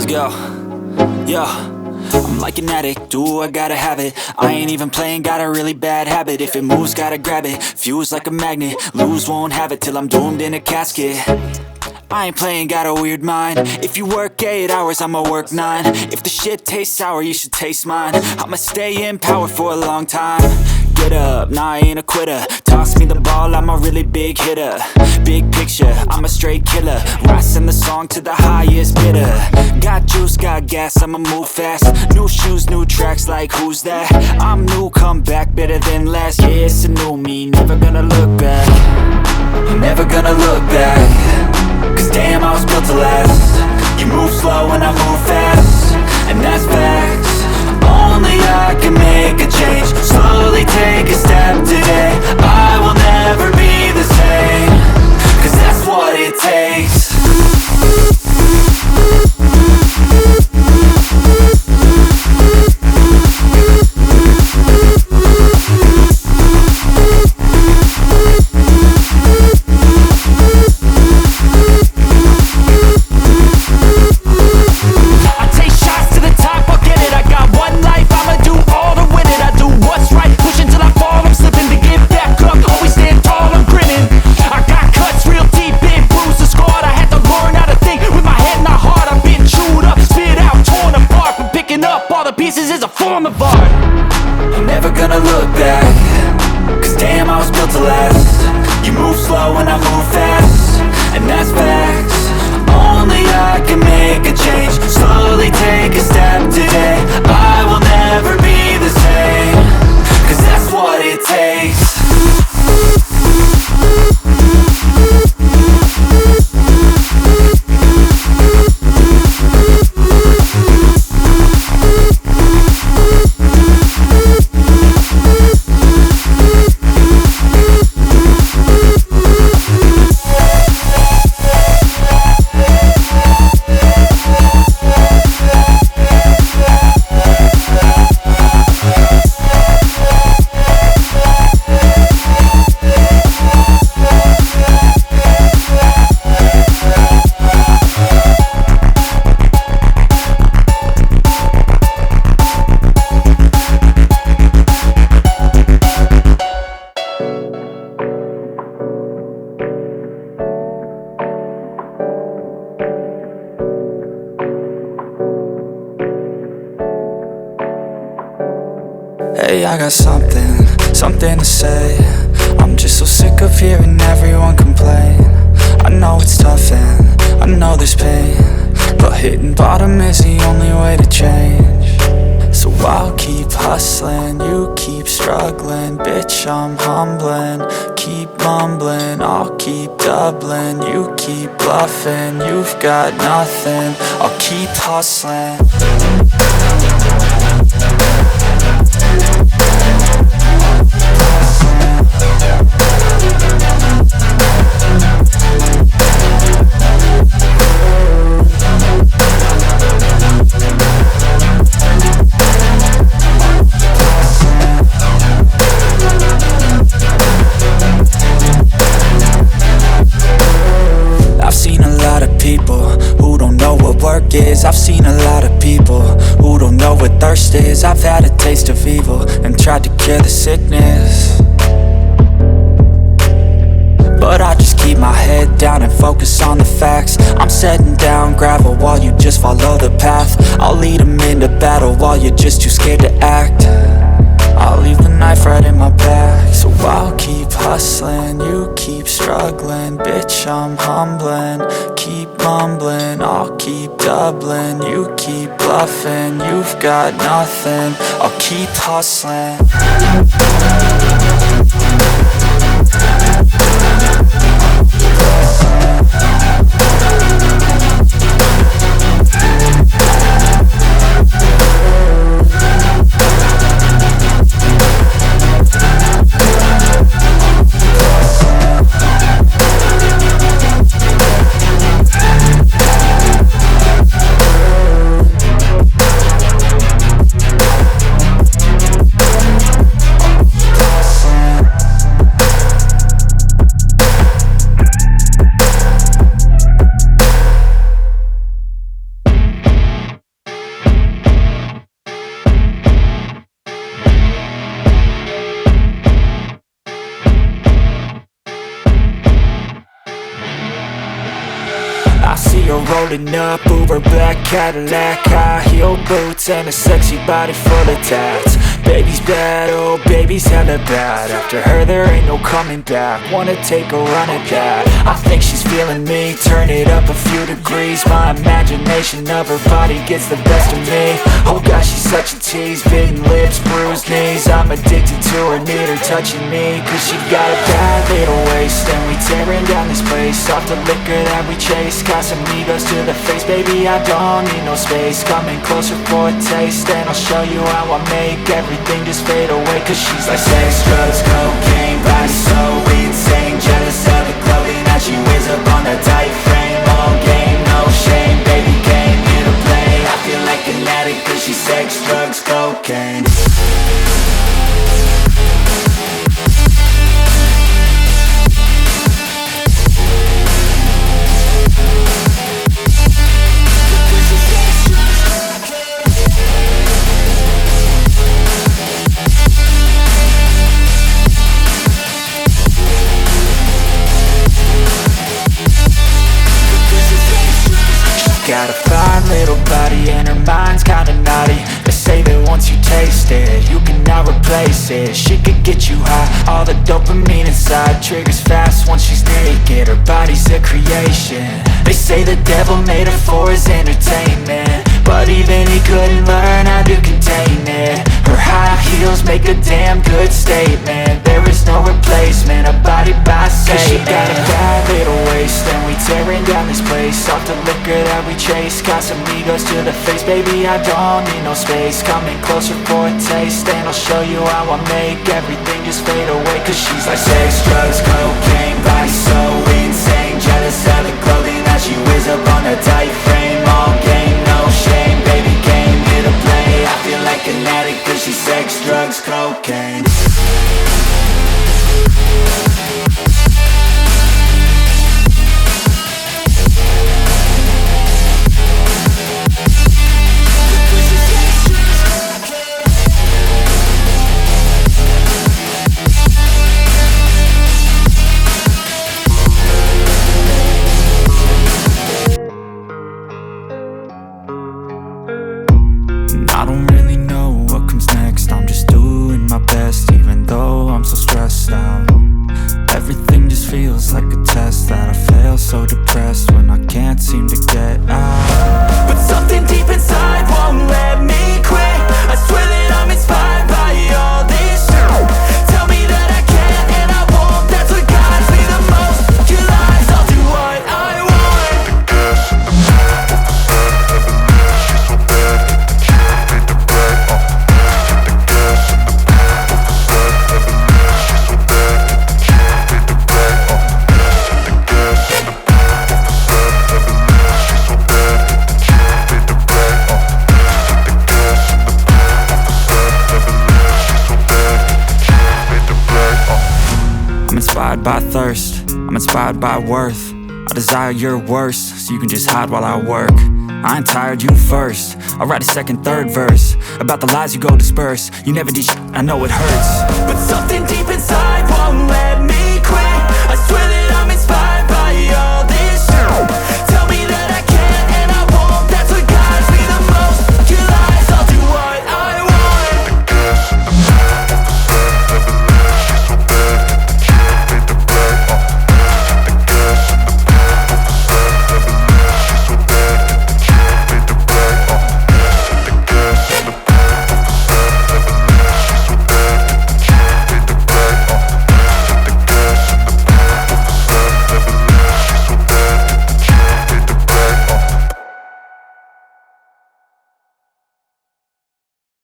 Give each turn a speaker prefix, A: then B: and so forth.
A: go. Yo, I'm like an addict, ooh, I gotta have it. I ain't even playing, got a really bad habit. If it moves, gotta grab it, fuse like a magnet. Lose, won't have it till I'm doomed in a casket. I ain't playing, got a weird mind. If you work 8 hours, I'ma work 9. If the shit tastes sour, you should taste mine. I'ma stay in power for a long time. Get up, nah, I ain't a quitter. Toss me the ball, I'm a really big hitter. Big picture, I'm a straight killer. Rising the song to the highest bidder. Got juice, got gas, I'ma move fast. New shoes, new tracks, like who's that? I'm new, come back, better than last. Yeah, it's a new me, never gonna look back. Never gonna look back. Cause damn, I was built to last. You move slow and I move fast, and that's facts. Only I can make a change. Slowly take a step today. I will never be the same. Cause that's what it takes. Pieces is a form of art. I'm never gonna look back. Cause damn, I was built to last. You move slow and I move fast, and that's facts. Only I can make a change. Slowly take a step today. I will never be the same. Cause that's what it takes.
B: Hey, I got something to say. I'm just so sick of hearing everyone complain. I know it's tough and I know there's pain, but hitting bottom is the only way to change. So I'll keep hustling, you keep struggling. Bitch, I'm humbling, keep mumbling. I'll keep doubling, you keep bluffing. You've got nothing, I'll keep hustling. I've seen a lot of people who don't know what thirst is. I've had a taste of evil and tried to cure the sickness, but I just keep my head down and focus on the facts. I'm setting down gravel while you just follow the path. I'll lead them into battle while you're just too scared to act. I'll leave the knife right in my back. So I'll keep hustling, you keep struggling. Bitch, I'm humbling, keep mumbling. I'll keep doubling, you keep bluffing. You've got nothing, I'll keep hustling.
A: rolling up, Uber black Cadillac, high heel boots and a sexy body full of tats. Baby's bad, oh baby's hella bad. After her there ain't no coming back. Wanna take a run at that. I think she's feeling me, turn it up a few degrees. My imagination of her body gets the best of me. Oh gosh, she's such a tease, bitten lips, bruised knees. I'm addicted to her, need her touching me, cause she got a bad little waist. And we tearing down this place, off the liquor that we chase. Got some egos to the face, baby I don't need no space. Coming closer for a taste, and I'll show you how I make everything just fade away. Cause she's like sex, drugs, cocaine, body so insane. Jealous of the clothing that she wears up on that tight frame. All game, no shame, baby came here to play. I feel like an addict cause she's sex, drugs, cocaine. Got a fine little body and her mind's kinda naughty. They say that once you taste it, you cannot replace it. She could get you high, all the dopamine inside triggers fast once she's naked. Her body's a creation. They say the devil made her for his entertainment, but even he couldn't learn how to contain it. Her high heels make a damn good statement. There is no replacement, a body by Satan. Cause she got a bad little waist, and we tearing down this place. Off the liquor that we chase, got some egos to the face. Baby, I don't need no space. Coming closer for a taste, and I'll show you how I make everything just fade away. Cause she's like sex, drugs, cocaine, body so insane. Jealous of the clothing that she wears up on that tight frame. All game, no shame, baby came here to play. I feel like an addict cause she's sex, drugs, cocaine.
B: I don't really know what comes next. I'm just doing my best, even though I'm so stressed out. Everything just feels like a test that I fail, so depressed when I can't seem to get out.
A: But something deep inside won't let me quit. I swear that I'm inspired by all this shit. Tell me that I can and I won't. That's what guides me the most. Your lies, I'll do what I want.
B: I'm inspired by thirst, I'm inspired by worth. I desire your worst, so you can just hide while I work. I ain't tired, you first. I'll write a second, third verse about the lies you go disperse. You never did shit, I know it hurts.
A: But something deep inside won't let